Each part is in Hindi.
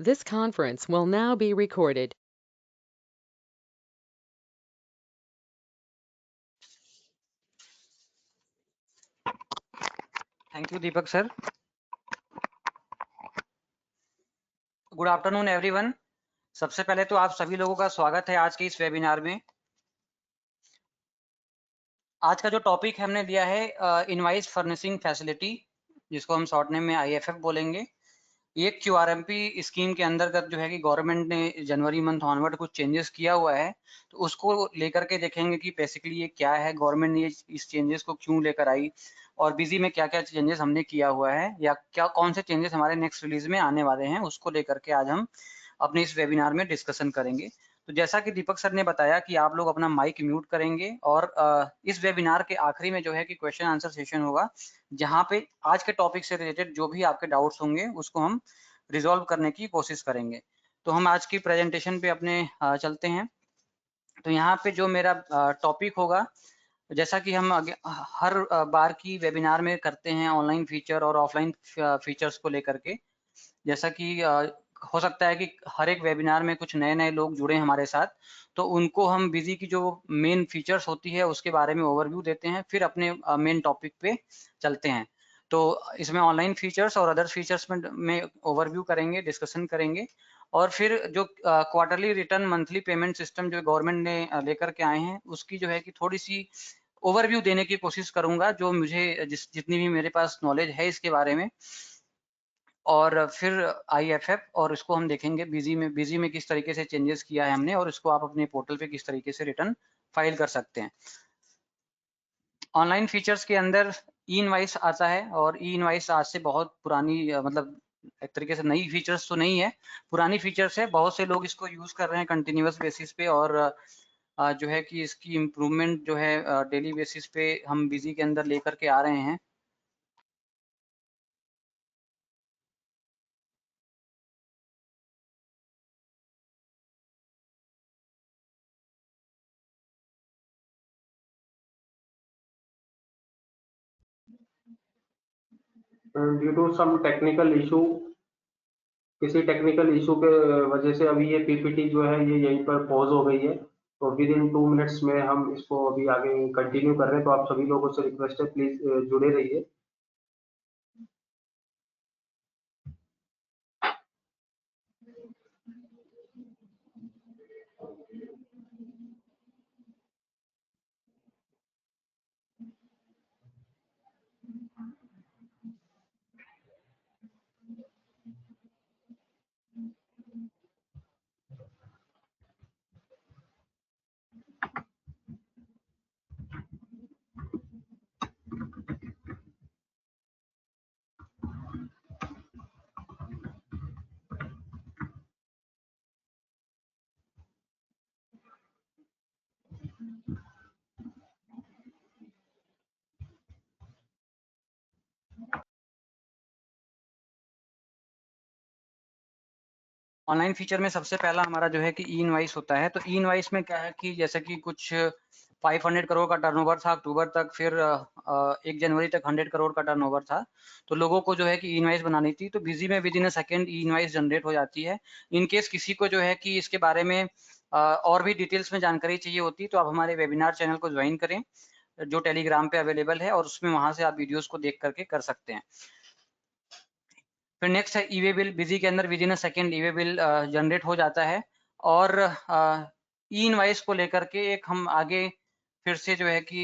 This conference will now be recorded. Thank you Deepak sir. Good afternoon everyone. सबसे पहले तो आप सभी लोगों का स्वागत है आज के इस वेबिनार में। आज का जो टॉपिक हमने दिया है इनवाइस फर्निशिंग फैसिलिटी, जिसको हम शॉर्ट नेम में IFF बोलेंगे। ये QRMP स्कीम के अंतर्गत जो है कि गवर्नमेंट ने जनवरी मंथ ऑनवर्ड कुछ चेंजेस किया हुआ है, तो उसको लेकर के देखेंगे कि बेसिकली ये क्या है, गवर्नमेंट ने इस चेंजेस को क्यों लेकर आई और बिजी में क्या क्या चेंजेस हमने किया हुआ है या क्या कौन से चेंजेस हमारे नेक्स्ट रिलीज में आने वाले हैं, उसको लेकर के आज हम अपने इस वेबिनार में डिस्कशन करेंगे। तो जैसा कि दीपक सर ने बताया कि आप लोग अपना माइक म्यूट करेंगे और इस वेबिनार के आखिरी में जो है कि क्वेश्चन आंसर सेशन होगा, जहां पे आज के टॉपिक से रिलेटेड जो भी आपके डाउट्स होंगे उसको हम रिजॉल्व करने की कोशिश करेंगे। तो हम आज की प्रेजेंटेशन पे अपने चलते हैं। तो यहाँ पे जो मेरा टॉपिक होगा, जैसा कि हम आगे हर बार की वेबिनार में करते हैं ऑनलाइन फीचर और ऑफलाइन फीचर्स को लेकर के, जैसा कि हो सकता है कि हर एक वेबिनार में कुछ नए नए लोग जुड़े हमारे साथ, तो उनको हम बिजी की जो मेन फीचर्स होती है उसके बारे में ओवरव्यू देते हैं, फिर अपने मेन टॉपिक पे चलते हैं। तो इसमें ऑनलाइन फीचर्स और अदर फीचर्स में ओवरव्यू करेंगे, डिस्कशन करेंगे, और फिर जो quarterly return monthly payment system जो गवर्नमेंट ने लेकर के आए हैं उसकी जो है कि थोड़ी सी ओवरव्यू देने की कोशिश करूंगा, जो मुझे जितनी भी मेरे पास नॉलेज है इसके बारे में। और फिर IFF और इसको हम देखेंगे बिजी में किस तरीके से चेंजेस किया है हमने, और इसको आप अपने पोर्टल पे किस तरीके से रिटर्न फाइल कर सकते हैं। ऑनलाइन फीचर्स के अंदर ई इनवाइस आता है, और ई इनवाइस आज से बहुत पुरानी मतलब एक तरीके से नई फीचर्स तो नहीं है, पुरानी फीचर्स है। बहुत से लोग इसको यूज कर रहे हैं कंटिन्यूअस बेसिस पे, और जो है कि इसकी इम्प्रूवमेंट जो है डेली बेसिस पे हम बिजी के अंदर लेकर के आ रहे हैं। Due to some technical issue, किसी टेक्निकल इशू के वजह से अभी ये पीपीटी जो है ये यहीं पर पॉज हो गई है। तो विद इन 2 मिनट्स में हम इसको अभी आगे कंटिन्यू कर रहे हैं। तो आप सभी लोगों से रिक्वेस्ट है, प्लीज जुड़े रहिए। ऑनलाइन फीचर में सबसे पहला हमारा जो है कि ई इनवाइस होता है। तो ई इनवाइस में क्या है कि जैसे कि कुछ 500 करोड़ का टर्नओवर था अक्टूबर तक, फिर 1 जनवरी तक 100 करोड़ का टर्नओवर था। तो लोगों को जो है कि ई इनवाइस बनानी थी, तो बिजी में with in a second E invoice generate हो जाती है। इन केस किसी को जो है कि इसके बारे में और भी डिटेल्स में जानकारी चाहिए होती, तो आप हमारे वेबिनार चैनल को ज्वाइन करें, जो टेलीग्राम पे अवेलेबल है, और उसमें वहां से आप वीडियोस को देख करके कर सकते हैं। फिर नेक्स्ट है ई वे बिल। बिजी के अंदर with in a second E way bill generate हो जाता है, और ई इनवाइस को लेकर के एक हम आगे फिर से जो है कि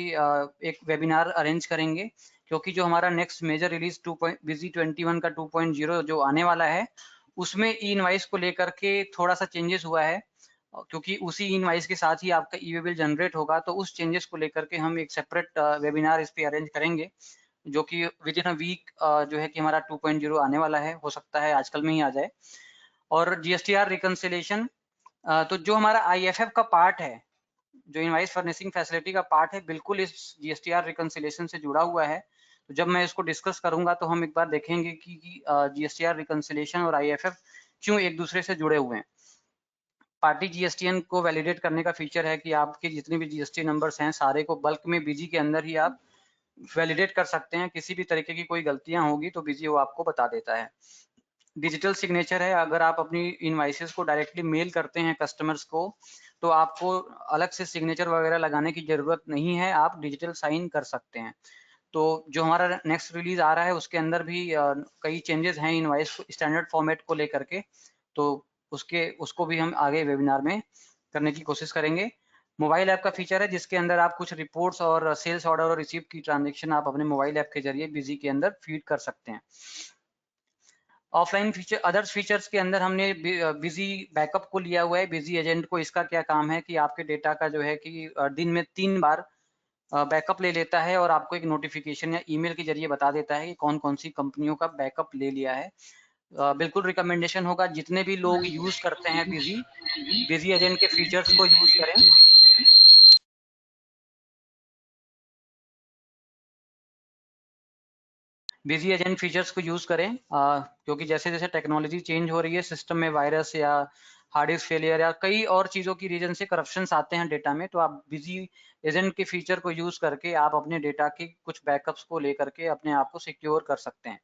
एक वेबिनार अरेंज करेंगे, क्योंकि जो हमारा नेक्स्ट मेजर रिलीज बिजी 21 का 2.0 जो आने वाला है, उसमें ई इनवाइस को लेकर के थोड़ा सा चेंजेस हुआ है, क्योंकि उसी ई इनवाइस के साथ ही आपका ई वे बिल जनरेट होगा। तो उस चेंजेस को लेकर के हम एक सेपरेट वेबिनार इस पे अरेंज करेंगे, जो कि विद इन अ वीक जो है कि हमारा 2.0 आने वाला है, हो सकता है आजकल में ही आ जाए। और GSTR रिकंसिलेशन, तो जो हमारा IFF का पार्ट है, जो इनवाइस फर्निशिंग फैसिलिटी का पार्ट है, बिल्कुल इस GSTR रिकंसिलेशन से जुड़ा हुआ है। तो जब मैं इसको डिस्कस करूंगा तो हम एक बार देखेंगे कि GSTR रिकंसिलेशन और IFF क्यों एक दूसरे से जुड़े हुए हैं। पार्टी GSTN को वैलिडेट करने का फीचर है कि आपके जितने भी GST नंबर्स हैं सारे को बल्क में बिजी के अंदर ही आप वैलिडेट कर सकते हैं। किसी भी तरीके की कोई गलतियां होगी तो बिजी वो आपको बता देता है। डिजिटल सिग्नेचर है। अगर आप अपनी इनवाइसेस को डायरेक्टली मेल करते हैं कस्टमर्स को, तो आपको अलग से सिग्नेचर वगैरह लगाने की जरूरत नहीं है, आप डिजिटल साइन कर सकते हैं। तो जो हमारा नेक्स्ट रिलीज आ रहा है उसके अंदर भी कई चेंजेस हैं इनवाइस स्टैंडर्ड फॉर्मेट को लेकर के, तो उसको भी हम आगे वेबिनार में करने की कोशिश करेंगे। मोबाइल ऐप का फीचर है जिसके अंदर आप कुछ रिपोर्ट्स और सेल्स ऑर्डर और रिसीव की ट्रांजेक्शन आप अपने मोबाइल ऐप के जरिए बिजी के अंदर फीड कर सकते हैं। ऑफलाइन फीचर, अदर्स फीचर्स के अंदर हमने बिजी बैकअप को लिया हुआ है। बिजी एजेंट को इसका क्या काम है कि आपके डेटा का जो है कि दिन में 3 बार बैकअप ले लेता है और आपको एक नोटिफिकेशन या ईमेल के जरिए बता देता है कि कौन कौन सी कंपनियों का बैकअप ले लिया है। बिल्कुल रिकमेंडेशन होगा जितने भी लोग यूज करते हैं बिजी एजेंट के फीचर्स को यूज करें। बिजी एजेंट फीचर्स को यूज करें, क्योंकि जैसे जैसे टेक्नोलॉजी चेंज हो रही है, सिस्टम में वायरस या हार्ड डिस्क फेलियर या कई और चीजों की रीजन से करप्शंस आते हैं डेटा में, तो आप बिजी एजेंट के फीचर को यूज करके आप अपने डेटा के कुछ बैकअप्स को लेकर के अपने आप को सिक्योर कर सकते हैं।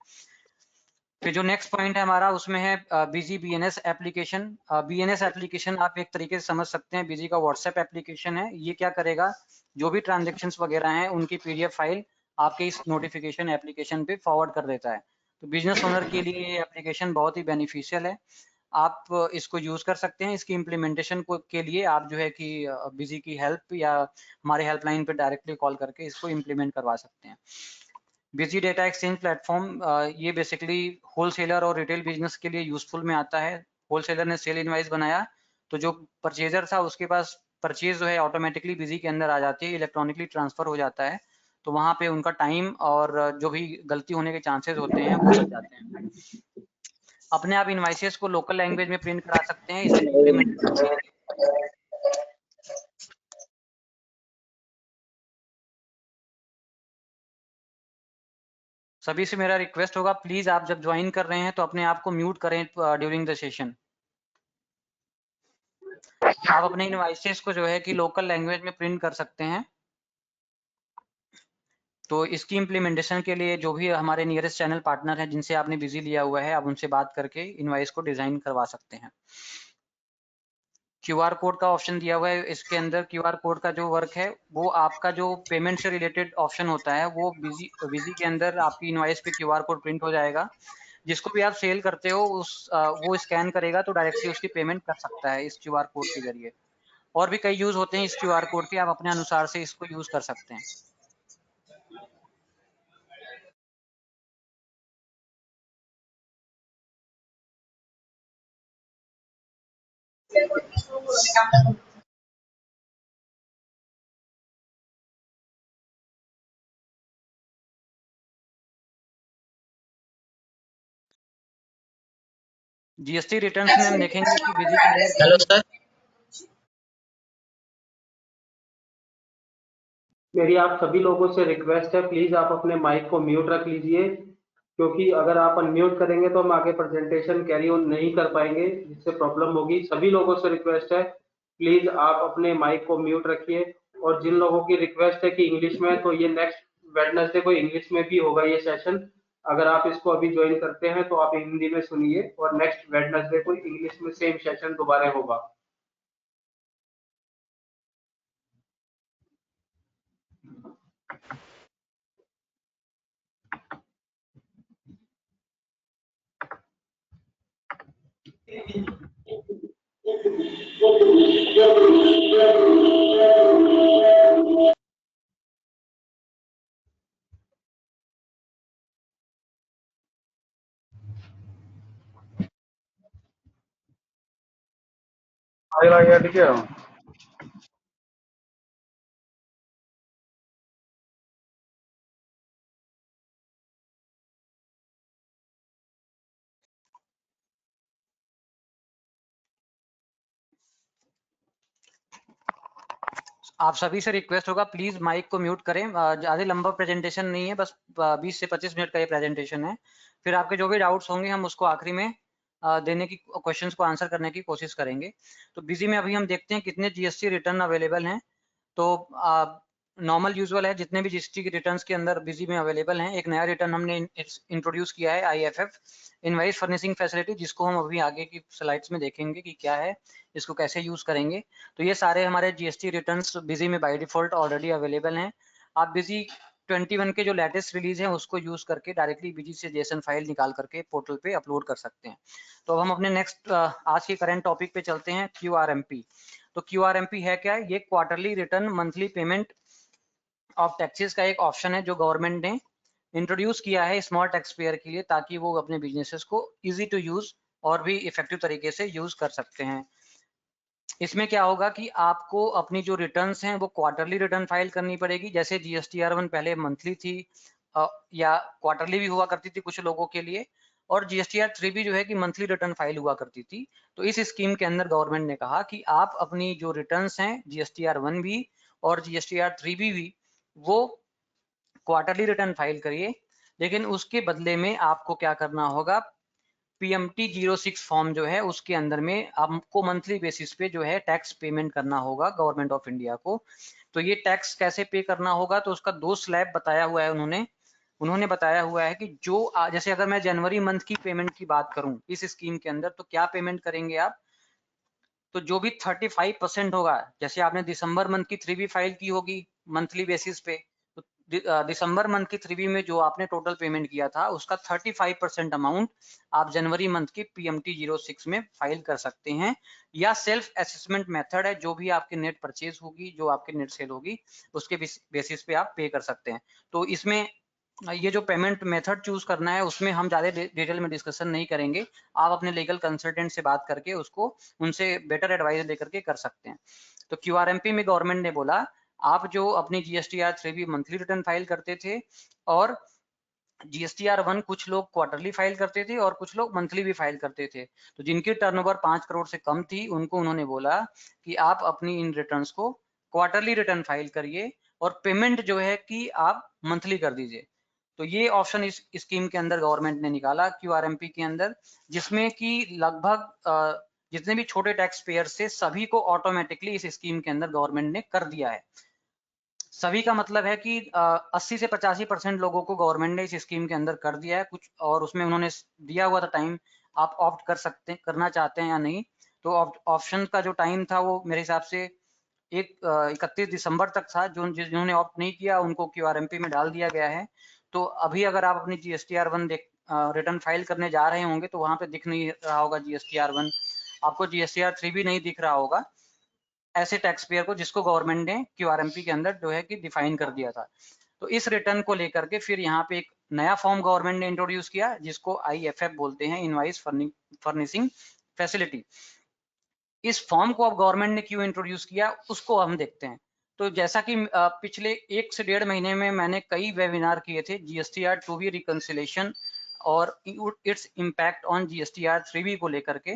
फिर जो नेक्स्ट पॉइंट है हमारा उसमें है busy BNS application. BNS application आप एक तरीके से समझ सकते हैं बिजी का व्हाट्सएप एप्लीकेशन है। ये क्या करेगा, जो भी ट्रांजेक्शन्स वगैरह हैं उनकी पीडीएफ फाइल आपके इस नोटिफिकेशन एप्लीकेशन पे फॉरवर्ड कर देता है। तो बिजनेस ओनर के लिए ये एप्लीकेशन बहुत ही बेनिफिशियल है, आप इसको यूज कर सकते हैं। इसकी इम्प्लीमेंटेशन के लिए आप जो है कि बिजी की हेल्प या हमारे हेल्पलाइन पे डायरेक्टली कॉल करके इसको इम्प्लीमेंट करवा सकते हैं। बिजी डेटा एक्सचेंज प्लेटफॉर्म, ये बेसिकली होलसेलर और रिटेल बिजनेस के लिए यूजफुल में आता है। होलसेलर ने सेल इनवाइस बनाया तो जो परचेजर था उसके पास परचेज जो है ऑटोमेटिकली बिजी के अंदर आ जाती है, इलेक्ट्रॉनिकली ट्रांसफर हो जाता है, तो वहां पे उनका टाइम और जो भी गलती होने के चांसेस होते हैं वो बच जाते हैं। अपने आप इनवाइसेस को लोकल लैंग्वेज में प्रिंट करा सकते हैं इसे इम्प्लीमेंटेशन के लिए। सभी से मेरा रिक्वेस्ट होगा, प्लीज आप जब ज्वाइन कर रहे हैं तो अपने आप को म्यूट करें ड्यूरिंग द सेशन। आप अपने इनवाइसेस को जो है कि लोकल लैंग्वेज में प्रिंट कर सकते हैं। तो इसकी इम्प्लीमेंटेशन के लिए जो भी हमारे नियरेस्ट चैनल पार्टनर हैं जिनसे आपने बिजी लिया हुआ है, आप उनसे बात करके इनवाइस को डिजाइन करवा सकते हैं। क्यूआर कोड का ऑप्शन दिया हुआ है, इसके अंदर क्यूआर कोड का जो वर्क है वो आपका जो पेमेंट से रिलेटेड ऑप्शन होता है वो बिजी के अंदर आपकी इनवाइस पे क्यूआर कोड प्रिंट हो जाएगा। जिसको भी आप सेल करते हो वो स्कैन करेगा तो डायरेक्टली उसकी पेमेंट कर सकता है इस क्यूआर कोड के जरिए। और भी कई यूज होते हैं इस क्यूआर कोड के, आप अपने अनुसार से इसको यूज कर सकते हैं। जीएसटी रिटर्न्स में हम देखेंगे कि बिजी के अंदर हेलो कितनी। सर। मेरी आप सभी लोगों से रिक्वेस्ट है, प्लीज आप अपने माइक को म्यूट रख लीजिए, क्योंकि अगर आप अनम्यूट करेंगे तो हम आगे प्रेजेंटेशन कैरी ऑन नहीं कर पाएंगे, जिससे प्रॉब्लम होगी। सभी लोगों से रिक्वेस्ट है, प्लीज आप अपने माइक को म्यूट रखिए। और जिन लोगों की रिक्वेस्ट है कि इंग्लिश में, तो ये नेक्स्ट वेडनेसडे को इंग्लिश में भी होगा ये सेशन। अगर आप इसको अभी ज्वाइन करते हैं तो आप हिंदी में सुनिए, और नेक्स्ट वेडनेसडे को इंग्लिश में सेम सेशन दोबारा होगा। आप सभी से रिक्वेस्ट होगा, प्लीज माइक को म्यूट करें। ज्यादा लंबा प्रेजेंटेशन नहीं है, बस 20 से 25 मिनट का ये प्रेजेंटेशन है। फिर आपके जो भी डाउट्स होंगे हम उसको आखिरी में देने की, क्वेश्चंस को आंसर करने की कोशिश करेंगे। तो बिजी में अभी हम देखते हैं कितने जीएसटी रिटर्न अवेलेबल हैं। तो नॉर्मल यूजुअल है, जितने भी जीएसटी के रिटर्न्स के अंदर बिजी में अवेलेबल हैं। एक नया रिटर्न हमने इंट्रोड्यूस किया है, आईएफएफ इनवॉइस फर्निशिंग फैसिलिटी, जिसको हम अभी आगे की स्लाइड्स में देखेंगे कि क्या है, इसको कैसे यूज करेंगे। तो ये सारे हमारे जीएसटी रिटर्न्स बिजी में बाय डिफॉल्ट ऑलरेडी अवेलेबल हैं। आप बिजी 21 के जो लेटेस्ट रिलीज है उसको यूज करके डायरेक्टली बिजी से जेसन फाइल निकाल करके पोर्टल पे अपलोड कर सकते हैं। तो अब हम अपने नेक्स्ट आज के करंट टॉपिक पे चलते हैं, क्यूआरएमपी। तो क्यूआरएमपी है क्या? ये quarterly return monthly payment of taxes का एक ऑप्शन है जो गवर्नमेंट ने इंट्रोड्यूस किया है स्मॉल टैक्स पेयर के लिए, ताकि वो अपने बिजनेसेस को इजी टू यूज और भी इफेक्टिव तरीके से यूज कर सकते हैं। इसमें क्या होगा कि आपको अपनी जो रिटर्न्स हैं वो क्वार्टरली रिटर्न फाइल करनी पड़ेगी। जैसे जीएसटीआर1 पहले मंथली थी या क्वार्टरली भी हुआ करती थी कुछ लोगों के लिए, और जीएसटीआर3 भी जो है कि मंथली रिटर्न फाइल हुआ करती थी। तो इस स्कीम के अंदर गवर्नमेंट ने कहा कि आप अपनी जो रिटर्न्स हैं जीएसटीआर1 भी और जीएसटीआर3 भी वो क्वार्टरली रिटर्न फाइल करिए, लेकिन उसके बदले में आपको क्या करना होगा, पीएमटी 06 फॉर्म जो है उसके अंदर में आपको मंथली बेसिस पे जो है टैक्स पेमेंट करना होगा गवर्नमेंट ऑफ इंडिया को। तो ये टैक्स कैसे पे करना होगा, तो उसका 2 स्लैब बताया हुआ है उन्होंने बताया हुआ है कि जो जैसे अगर मैं जनवरी मंथ की पेमेंट की बात करूं इस स्कीम के अंदर, तो क्या पेमेंट करेंगे आप, तो जो भी 35% होगा, जैसे आपने दिसंबर मंथ की 3B फाइल की होगी मंथली बेसिस पे, तो दिसंबर मंथ की 3B में जो आपने टोटल पेमेंट किया था उसका 35% अमाउंट आप जनवरी मंथ की पीएमटी 06 में फाइल कर सकते हैं। या सेल्फ असेसमेंट मेथड है, जो भी आपकी नेट परचेज होगी, जो आपकी नेट सेल होगी, उसके बेसिस पे आप पे कर सकते हैं। तो इसमें ये जो पेमेंट मेथड चूज करना है उसमें हम ज्यादा डिटेल में डिस्कशन नहीं करेंगे। आप अपने लीगल कंसल्टेंट से बात करके उसको उनसे बेटर एडवाइस लेकर के कर सकते हैं। तो क्यूआरएमपी में गवर्नमेंट ने बोला आप जो अपनी जीएसटीआर3 मंथली रिटर्न फाइल करते थे और जीएसटीआर1 कुछ लोग क्वार्टरली फाइल करते थे और कुछ लोग मंथली भी फाइल करते थे, तो जिनकी टर्नओवर 5 करोड़ से कम थी उनको उन्होंने बोला कि आप अपनी इन रिटर्न्स को क्वार्टरली रिटर्न फाइल करिए और पेमेंट जो है कि आप मंथली कर दीजिए। तो ये ऑप्शन इस स्कीम के अंदर गवर्नमेंट ने निकाला क्यूआरएमपी के अंदर, जिसमें कि लगभग जितने भी छोटे टैक्स पेयर से सभी को ऑटोमेटिकली इस स्कीम के अंदर गवर्नमेंट ने कर दिया है। सभी का मतलब है कि 80 से 85% लोगों को गवर्नमेंट ने इस स्कीम के अंदर कर दिया है कुछ, और उसमें उन्होंने दिया हुआ था टाइम, आप ऑप्ट कर सकते हैं, करना चाहते हैं या नहीं। तो ऑप्शन का जो टाइम था वो मेरे हिसाब से 31 दिसंबर तक था। जो जिन्होंने ऑप्ट नहीं किया उनको क्यूआरएमपी में डाल दिया गया है। तो अभी अगर आप अपनी जीएसटीआर1 रिटर्न फाइल करने जा रहे होंगे तो वहां पे दिख नहीं रहा होगा जीएसटीआर1, आपको जीएसटीआर3 भी नहीं दिख रहा होगा ऐसे टैक्स पेयर को जिसको गवर्नमेंट ने क्यूआरएमपी के अंदर जो है कि डिफाइन कर दिया था। तो इस रिटर्न को लेकर के फिर यहाँ पे एक नया फॉर्म गवर्नमेंट ने इंट्रोड्यूस किया जिसको आईएफएफ बोलते हैं, इनवॉइस फर्निशिंग फैसिलिटी। इस फॉर्म को अब गवर्नमेंट ने क्यों इंट्रोड्यूस किया उसको हम देखते हैं। तो जैसा कि पिछले 1 से 1.5 महीने में मैंने कई वेबिनार किए थे जीएसटीआर2B रिकंसिलेशन और इट्स इम्पैक्ट ऑन जीएसटीआर3B को लेकर के।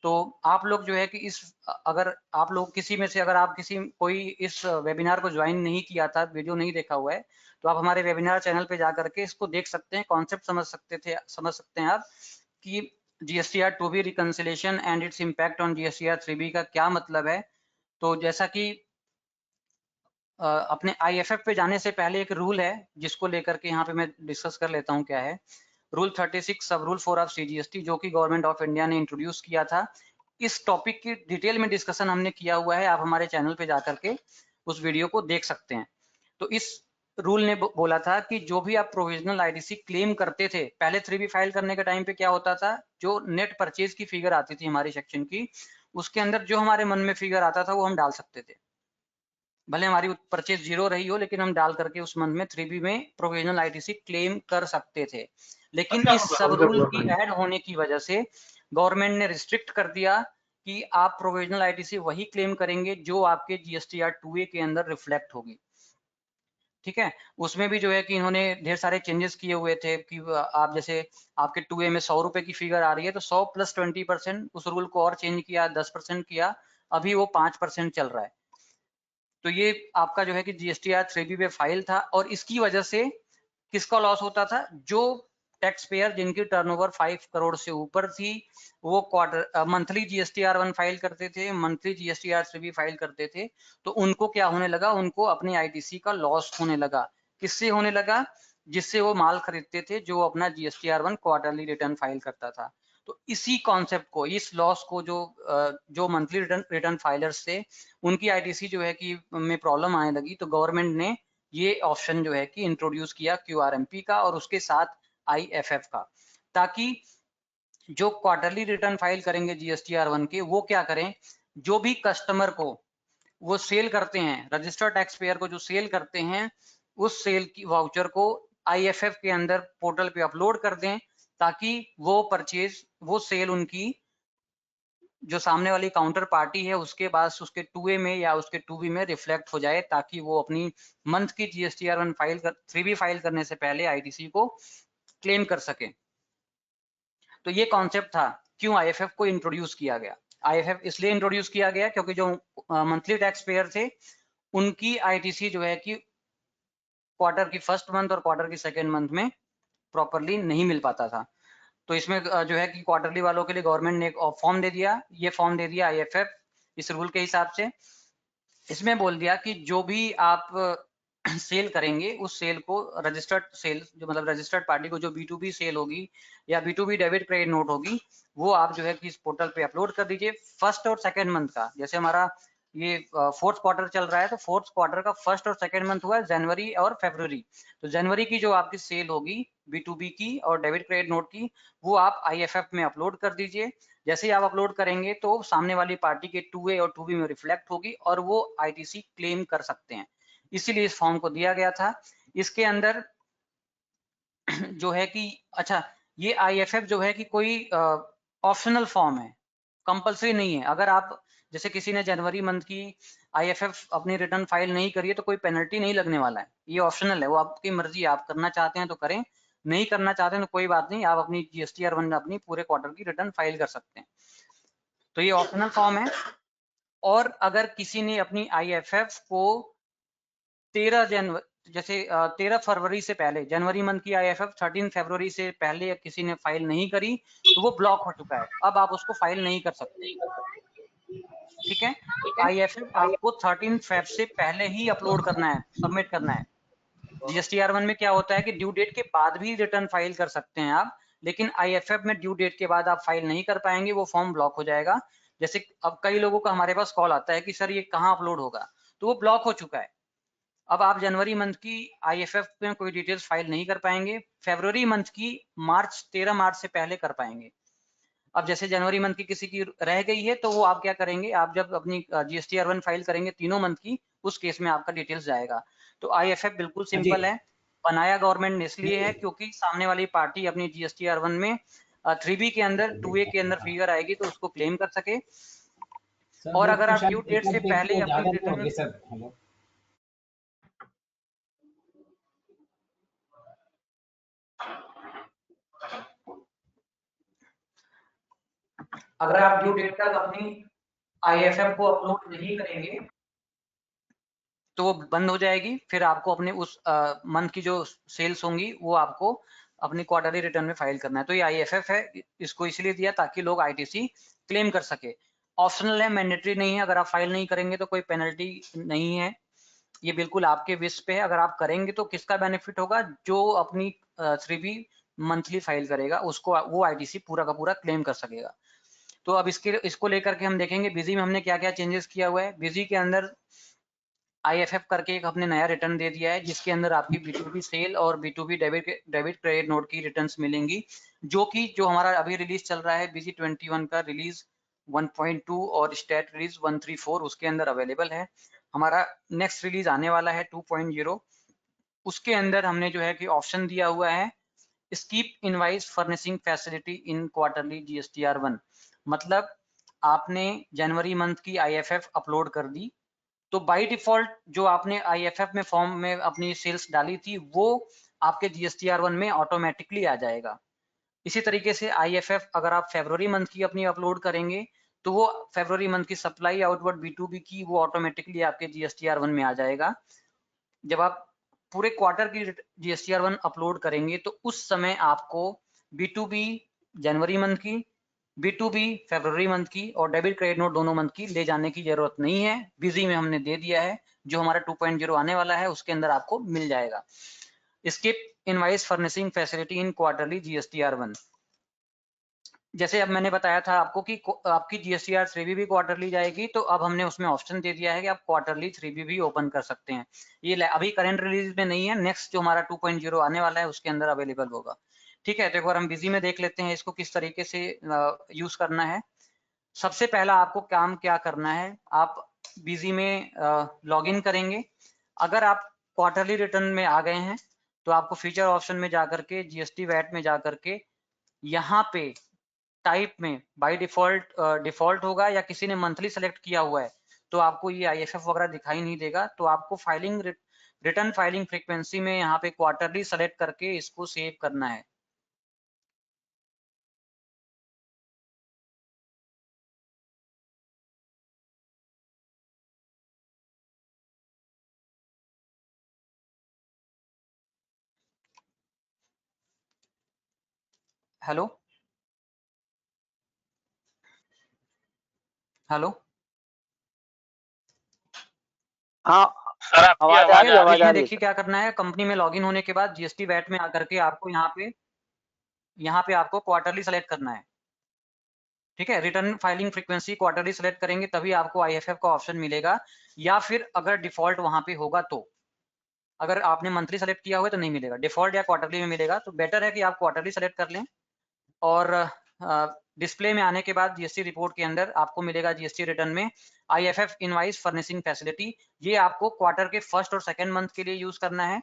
तो आप लोग जो है कि इस अगर आप लोग किसी में से अगर आप किसी कोई इस वेबिनार को ज्वाइन नहीं किया था, वीडियो नहीं देखा हुआ है, तो आप हमारे वेबिनार चैनल पे जा करके इसको देख सकते हैं, कॉन्सेप्ट समझ सकते हैं आप कि GSTR two B reconciliation and its impact on GSTR three B का क्या मतलब है। तो जैसा कि अपने आईएफएफ पे जाने से पहले एक रूल है जिसको लेकर के यहाँ पे मैं डिस्कस कर लेता हूँ क्या है। रूल 36 सब रूल 4 ऑफ सीजीएसटी जो कि गवर्नमेंट ऑफ इंडिया ने इंट्रोड्यूस किया था। इस टॉपिक की डिटेल में डिस्कशन हमने किया हुआ है, आप हमारे चैनल पे जा करके उस वीडियो को देख सकते हैं। तो इस रूल ने बोला था कि जो भी आप प्रोविजनल आईडीसी क्लेम करते थे, पहले 3B फाइल करने के टाइम पे क्या होता था, जो नेट परचेज की फिगर आती थी हमारी सेक्शन की, उसके अंदर जो हमारे मन में फिगर आता था वो हम डाल सकते थे, भले हमारी परचेज 0 रही हो, लेकिन हम डाल करके उस मंथ में 3B में प्रोविजनल आईटीसी क्लेम कर सकते थे। लेकिन इस सब रूल की ऐड होने की वजह से गवर्नमेंट ने रिस्ट्रिक्ट कर दिया कि आप प्रोविजनल आईटीसी वही क्लेम करेंगे जो आपके जीएसटीआर2A के अंदर रिफ्लेक्ट होगी। ठीक है, उसमें भी जो है कि इन्होंने ढेर सारे चेंजेस किए हुए थे कि आप जैसे आपके 2A में 100 रुपए की फिगर आ रही है तो 100 प्लस 20% उस रूल को और चेंज किया, 10% किया, अभी वो 5% चल रहा है। तो ये आपका जो है कि जीएसटीआर3B पे फाइल था और इसकी वजह से किसका लॉस होता था, जो टैक्स पेयर जिनकी टर्नओवर 5 करोड़ से ऊपर थी वो क्वार्टर मंथली GSTR1 फाइल करते थे, मंथली GSTR3 भी फाइल करते थे, तो उनको क्या होने लगा, उनको अपनी ITC का लॉस होने लगा। किससे होने लगा? जिससे वो माल खरीदते थे जो अपना GSTR1 क्वार्टरली रिटर्न फाइल करता था। तो इसी कॉन्सेप्ट को, इस लॉस को जो मंथली रिटर्न फाइलर्स थे उनकी ITC जो है कि में प्रॉब्लम आने लगी, तो गवर्नमेंट ने ये ऑप्शन जो है कि इंट्रोड्यूस किया QRMP का और उसके साथ IFF का, ताकि जो क्वार्टरली रिटर्न फाइल करेंगे GSTR1 के, वो क्या करें, जो भी कस्टमर को वो सेल करते हैं, रजिस्टर्ड टैक्स पेयर को जो सेल करते हैं, उस सेल की वाउचर को IFF के अंदर पोर्टल पे अपलोड कर दें, ताकि वो परचेज, वो सेल उनकी जो सामने वाली काउंटर पार्टी है उसके पास उसके 2A में या उसके 2B में रिफ्लेक्ट हो जाए, ताकि वो अपनी मंथ की GSTR1 फाइल कर 3B फाइल करने से पहले ITC को क्लेम कर सके। तो ये कॉन्सेप्ट था, क्यों IFF को इंट्रोड्यूस किया गया। IFF इसलिए इंट्रोड्यूस किया गया क्योंकि जो मंथली टैक्स पेयर थे उनकी ITC जो है कि क्वार्टर की फर्स्ट मंथ और क्वार्टर की सेकेंड मंथ में प्रॉपरली नहीं मिल पाता था। तो इसमें जो है कि क्वार्टरली वालों के लिए गवर्नमेंट ने एक फॉर्म दे दिया, ये फॉर्म दे दिया IFF इस रूल के हिसाब से। इसमें बोल दिया कि जो भी आप सेल करेंगे उस सेल को रजिस्टर्ड सेल, जो मतलब रजिस्टर्ड पार्टी को जो B2B सेल होगी या B2B डेबिट क्रेडिट नोट होगी, वो आप जो है कि इस पोर्टल पे अपलोड कर दीजिए फर्स्ट और सेकेंड मंथ का। जैसे हमारा ये फोर्थ क्वार्टर चल रहा है, तो फोर्थ क्वार्टर का फर्स्ट और सेकेंड मंथ हुआ जनवरी और फरवरी। तो जनवरी की जो आपकी सेल होगी B2B की और डेबिट क्रेडिट नोट की, वो आप IFF में अपलोड कर दीजिए। जैसे ही आप अपलोड करेंगे तो सामने वाली पार्टी के 2A और 2B में रिफ्लेक्ट होगी और वो ITC क्लेम कर सकते हैं। इसीलिए इस फॉर्म को दिया गया था। इसके अंदर जो है कि अच्छा, ये IFF जो है कि कोई ऑप्शनल फॉर्म है, कंपलसरी नहीं है। अगर आप जैसे किसी ने जनवरी मंथ की IFF अपनी रिटर्न फाइल नहीं करी है तो कोई पेनल्टी नहीं लगने वाला है, ये ऑप्शनल है, वो आपकी मर्जी, आप करना चाहते हैं तो करें, नहीं करना चाहते हैं तो कोई बात नहीं, आप अपनी GSTR1 अपनी पूरे क्वार्टर की रिटर्न फाइल कर सकते हैं। तो ये ऑप्शनल फॉर्म है। और अगर किसी ने अपनी IFF को 13 जनवरी जैसे 13 फरवरी से पहले, जनवरी मंथ की IFF 13 फरवरी से पहले किसी ने फाइल नहीं करी तो वो ब्लॉक हो चुका है, अब आप उसको फाइल नहीं कर सकते। ठीक है, IFF आपको 13 फेब से पहले ही अपलोड करना है, सबमिट करना है। GSTR1 में क्या होता है कि ड्यू डेट के बाद भी रिटर्न फाइल कर सकते हैं आप, लेकिन IFF में ड्यू डेट के बाद आप फाइल नहीं कर पाएंगे, वो फॉर्म ब्लॉक हो जाएगा। जैसे अब कई लोगों का हमारे पास कॉल आता है कि सर ये कहाँ अपलोड होगा, तो वो ब्लॉक हो चुका है। अब आप जनवरी मंथ की IFF में कोई डिटेल्स फाइल नहीं कर पाएंगे, फरवरी मंथ की 13 मार्च से पहले कर पाएंगे। अब जैसे जनवरी मंथ की किसी की रह गई है तो वो आप क्या करेंगे, आप जब अपनी GSTR1 फाइल करेंगे तीनों मंथ की, उस केस में आपका डिटेल्स जाएगा। तो IFF बिल्कुल सिंपल है, बनाया गवर्नमेंट ने इसलिए है क्योंकि सामने वाली पार्टी अपनी GSTR1 में 3B के अंदर 2A के अंदर फिगर आएगी तो उसको क्लेम कर सके। और अगर आप ड्यू डेट से पहले अपनी रिटर्न, अगर आप ड्यू डेट तक अपनी IFF को अपलोड नहीं करेंगे तो वो बंद हो जाएगी, फिर आपको अपने उस मंथ की जो सेल्स होंगी वो आपको अपनी क्वार्टरली रिटर्न में फाइल करना है। तो ये IFF है, इसको इसलिए दिया ताकि लोग ITC क्लेम कर सके। ऑप्शनल है, मैंडेटरी नहीं है। अगर आप फाइल नहीं करेंगे तो कोई पेनल्टी नहीं है, ये बिल्कुल आपके विश पे है। अगर आप करेंगे तो किसका बेनिफिट होगा, जो अपनी 3B मंथली फाइल करेगा उसको वो ITC पूरा का पूरा क्लेम कर सकेगा। तो अब इसको लेकर के हम देखेंगे बिजी में हमने क्या क्या चेंजेस किया हुआ है। बिजी के अंदर IFF करके एक हमने नया रिटर्न दे दिया है जिसके अंदर आपकी B2B सेल और B2B डेबिट क्रेडिट नोट की रिटर्न्स मिलेंगी, जो हमारा अभी रिलीज चल रहा है BG 21 का रिलीज 1.2 और स्टेट रिलीज 134 उसके अंदर अवेलेबल है। हमारा नेक्स्ट रिलीज आने वाला है 2.0, उसके अंदर हमने जो है कि ऑप्शन दिया हुआ है skip invoice furnishing facility in quarterly GSTR1। मतलब आपने जनवरी मंथ की IFF अपलोड कर दी तो बाय डिफॉल्ट जो आपने IFF में फॉर्म में अपनी सेल्स डाली थी वो आपके GSTR1 में ऑटोमेटिकली आ जाएगा। इसी तरीके से IFF अगर आप फरवरी मंथ की अपनी अपलोड करेंगे तो वो फरवरी मंथ की सप्लाई आउटवर्ड B2B की वो ऑटोमेटिकली आपके GSTR1 में आ जाएगा। जब आप पूरे क्वार्टर की GSTR1 अपलोड करेंगे तो उस समय आपको B2B जनवरी मंथ की, B2B फरवरी मंथ की और डेबिट क्रेडिट नोट दोनों मंथ की ले जाने की जरूरत नहीं है। बिजी में हमने दे दिया है, जो हमारा 2.0 आने वाला है उसके अंदर आपको मिल जाएगा। Skip invoice furnishing facility in quarterly GSTR1। जैसे अब मैंने बताया था आपको कि आपकी GSTR 3B भी क्वार्टरली जाएगी, तो अब हमने उसमें ऑप्शन दे दिया है कि आप क्वार्टरली 3B भी ओपन कर सकते हैं। ये अभी करंट रिलीज में नहीं है, नेक्स्ट जो हमारा 2.0 आने वाला है उसके अंदर अवेलेबल होगा। ठीक है, तो एक बार हम बिजी में देख लेते हैं इसको किस तरीके से यूज करना है। सबसे पहला आपको काम क्या करना है, आप बिजी में लॉग इन करेंगे। अगर आप क्वार्टरली रिटर्न में आ गए हैं तो आपको फीचर ऑप्शन में जाकर के GST वैट में जाकर के यहाँ पे टाइप में बाय डिफॉल्ट होगा या किसी ने मंथली सेलेक्ट किया हुआ है तो आपको ये IFF वगैरह दिखाई नहीं देगा। तो आपको रिटर्न फाइलिंग फ्रीक्वेंसी में यहाँ पे क्वार्टरली सेलेक्ट करके इसको सेव करना है। हेलो हेलो हाँ सर आपकी आवाज आ आवाज रही है, आ आवाज रही आ है। रही है देखिए सर। क्या करना है, कंपनी में लॉगिन होने के बाद GST वैट में आकर के आपको यहाँ पे आपको क्वार्टरली सेलेक्ट करना है। ठीक है, return filing frequency quarterly select करेंगे तभी आपको IFF का ऑप्शन मिलेगा, या फिर अगर डिफॉल्ट वहां पे होगा तो। अगर आपने मंथली सेलेक्ट किया हुआ तो नहीं मिलेगा, डिफॉल्ट या क्वार्टरली में मिलेगा। तो बेटर है कि आप क्वार्टरली सेलेक्ट कर लें। और डिस्प्ले में आने के बाद GST रिपोर्ट के अंदर आपको मिलेगा GST रिटर्न में IFF इनवाइस फर्निशिंग फैसिलिटी। ये आपको क्वार्टर के फर्स्ट और सेकंड मंथ के लिए यूज करना है।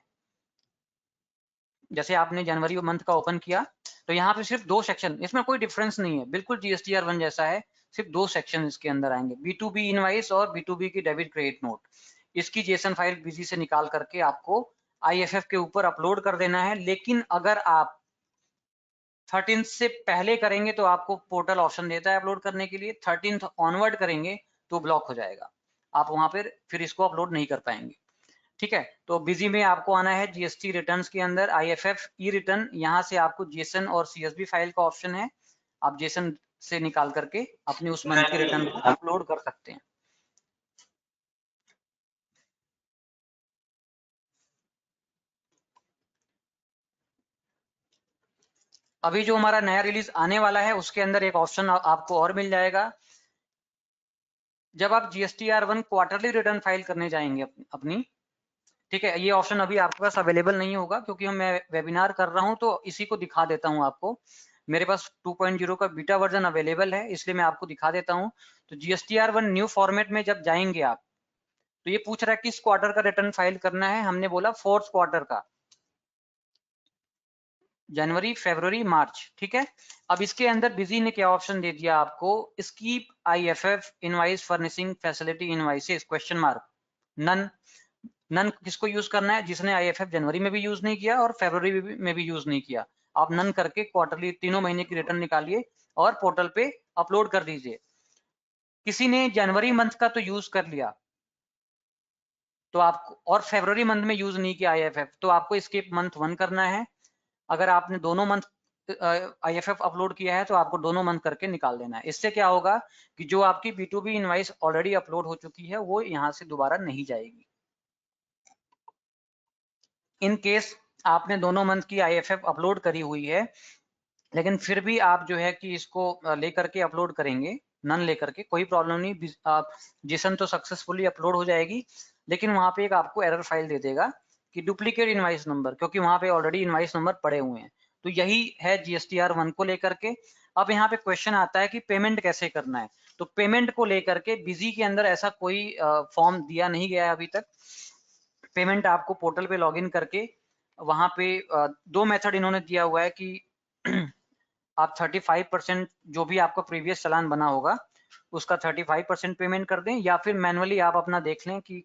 जैसे आपने जनवरी मंथ का ओपन किया तो यहाँ पे सिर्फ 2 सेक्शन, इसमें कोई डिफरेंस नहीं है, बिल्कुल GSTR1 जैसा है, सिर्फ 2 सेक्शन इसके अंदर आएंगे, B2B इनवाइस और B2B की डेबिट क्रेडिट नोट। इसकी JSON फाइल बिजी से निकाल करके आपको IFF के ऊपर अपलोड कर देना है। लेकिन अगर आप 13 से पहले करेंगे तो आपको पोर्टल ऑप्शन देता है अपलोड करने के लिए, 13 ऑनवर्ड करेंगे तो ब्लॉक हो जाएगा, आप वहां पर फिर इसको अपलोड नहीं कर पाएंगे। ठीक है, तो बिजी में आपको आना है GST रिटर्न्स के अंदर IFF ई रिटर्न, यहाँ से आपको JSON और CSV फाइल का ऑप्शन है, आप JSON से निकाल करके अपने उस मंथ के रिटर्न को अपलोड कर सकते हैं। अभी जो हमारा नया रिलीज आने वाला है उसके अंदर एक ऑप्शन आपको और मिल जाएगा। जब आप GSTR1 क्वार्टरली रिटर्न फाइल करने जाएंगे अपनी, ठीक है, ये ऑप्शन अभी आपके पास अवेलेबल नहीं होगा क्योंकि मैं वेबिनार कर रहा हूं तो इसी को दिखा देता हूं आपको। मेरे पास 2.0 का बीटा वर्जन अवेलेबल है, इसलिए मैं आपको दिखा देता हूं। तो GSTR1 न्यू फॉर्मेट में जब जाएंगे आप, तो ये पूछ रहा है किस क्वार्टर का रिटर्न फाइल करना है, हमने बोला फोर्थ क्वार्टर का, जनवरी फरवरी मार्च। ठीक है, अब इसके अंदर बिजी ने क्या ऑप्शन दे दिया आपको, skip IFF invoice furnishing facility invoices question mark none. None किसको यूज करना है, जिसने IFF जनवरी में भी यूज नहीं किया और फरवरी में भी यूज नहीं किया। आप नन करके क्वार्टरली तीनों महीने की रिटर्न निकालिए और पोर्टल पे अपलोड कर दीजिए। किसी ने जनवरी मंथ का तो यूज कर लिया तो आपको, और फरवरी मंथ में यूज नहीं किया IFF, तो आपको स्किप मंथ 1 करना है। अगर आपने दोनों मंथ IFF अपलोड किया है तो आपको दोनों मंथ करके निकाल देना है। इससे क्या होगा कि जो आपकी B2B इनवाइस ऑलरेडी अपलोड हो चुकी है वो यहाँ से दोबारा नहीं जाएगी। इन केस आपने दोनों मंथ की IFF अपलोड करी हुई है लेकिन फिर भी आप जो है कि इसको लेकर के अपलोड करेंगे, नन लेकर के, कोई प्रॉब्लम नहीं, JSON तो सक्सेसफुली अपलोड हो जाएगी। लेकिन वहां पे एक आपको एरर फाइल दे देगा कि डुप्लीकेट इनवाइस नंबर, क्योंकि वहां पे ऑलरेडी इनवाइस नंबर पड़े हुए हैं। तो यही है GSTR1 को लेकर के। अब यहाँ पे क्वेश्चन आता है कि पेमेंट कैसे करना है। तो पेमेंट को लेकर के बिजी के अंदर ऐसा कोई फॉर्म दिया नहीं गया है अभी तक। पेमेंट आपको पोर्टल पे लॉगिन करके वहां पे 2 मेथड इन्होंने दिया हुआ है कि आप 35% जो भी आपका प्रीवियस चालान बना होगा उसका 35% पेमेंट कर दें, या फिर मैनुअली आप अपना देख लें कि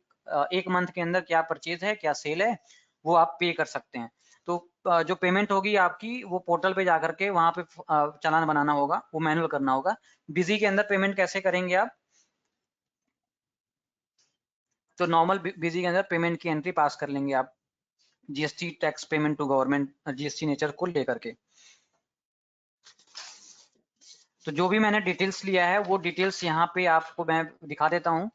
एक मंथ के अंदर क्या परचेज है, क्या सेल है, वो आप पे कर सकते हैं। तो जो पेमेंट होगी आपकी वो पोर्टल पे जाकर के वहां पे चालान बनाना होगा, वो मैनुअल करना होगा। बिजी के अंदर पेमेंट कैसे करेंगे आप, तो नॉर्मल बिजी के अंदर पेमेंट की एंट्री पास कर लेंगे आप। GST tax payment to government, GST nature को लेकर के। तो जो भी मैंने डिटेल्स लिया है वो डिटेल्स यहाँ पे आपको मैं दिखा देता हूँ।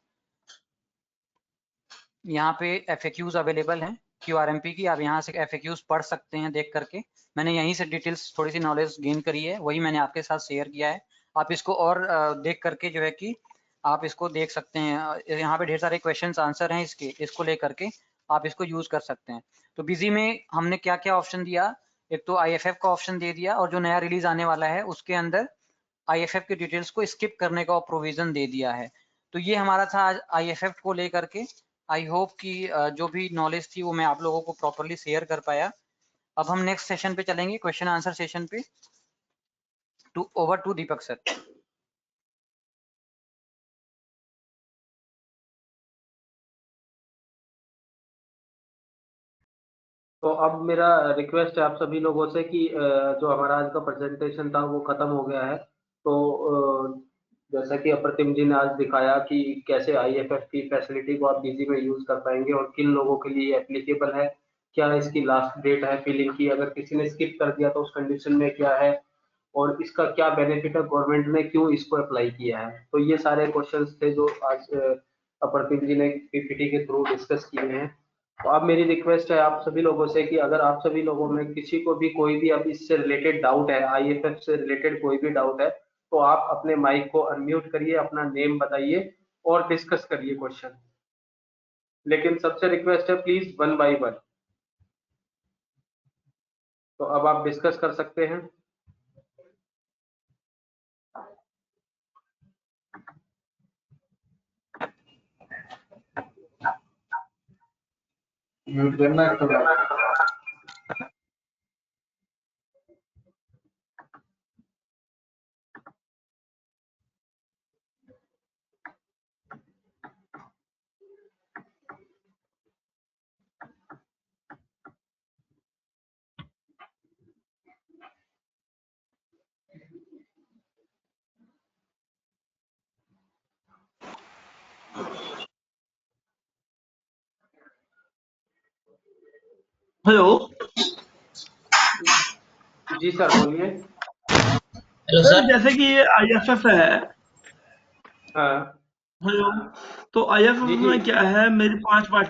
यहाँ पे FAQs अवेलेबल हैं QRMP की, आप यहाँ से FAQs पढ़ सकते हैं देख करके। मैंने यहीं से डिटेल्स थोड़ी सी नॉलेज गेन करी है, वही मैंने आपके साथ शेयर किया है। आप इसको और देख करके जो है कि आप इसको देख सकते हैं। यहाँ पे ढेर सारे क्वेश्चंस आंसर हैं इसको लेकर के आप इसको यूज कर सकते हैं। तो बिजी में हमने क्या क्या ऑप्शन दिया, एक तो IFF का ऑप्शन दे दिया, और जो नया रिलीज आने वाला है उसके अंदर IFF के डिटेल्स को स्किप करने का प्रोविजन दे दिया है। तो ये हमारा था आज IFF को लेकर के। आई होप कि जो भी नॉलेज थी वो मैं आप लोगों को प्रॉपरली शेयर कर पाया। अब हम नेक्स्ट सेशन पे चलेंगे, क्वेश्चन आंसर सेशन पे। Over to Deepak sir. तो अब मेरा रिक्वेस्ट है आप सभी लोगों से कि जो हमारा आज का प्रेजेंटेशन था वो खत्म हो गया है। तो जैसा कि अप्रतिम जी ने आज दिखाया कि कैसे IFF की फैसिलिटी को आप बिजी में यूज कर पाएंगे और किन लोगों के लिए एप्लीकेबल है, क्या इसकी लास्ट डेट है फिलिंग की, अगर किसी ने स्किप कर दिया तो उस कंडीशन में क्या है, और इसका क्या बेनिफिट है, गवर्नमेंट ने क्यों इसको अप्लाई किया है। तो ये सारे क्वेश्चंस थे जो आज अप्रतिम जी ने PPT के थ्रू डिस्कस किए हैं। तो अब मेरी रिक्वेस्ट है आप सभी लोगों से कि अगर आप सभी लोगों में किसी को भी कोई भी अब इससे रिलेटेड डाउट है, IFF से रिलेटेड कोई भी डाउट है, तो आप अपने माइक को अनम्यूट करिए, अपना नेम बताइए और डिस्कस करिए क्वेश्चन। लेकिन सबसे रिक्वेस्ट है प्लीज 1 by 1। तो अब आप डिस्कस कर सकते हैं। म्यूट करना है थोड़ा। हेलो जी सर बोलिए। हेलो सर, जैसे कि ये IFF है। हाँ हेलो, तो IFF जी जी। में क्या है, मेरी 5 पार्ट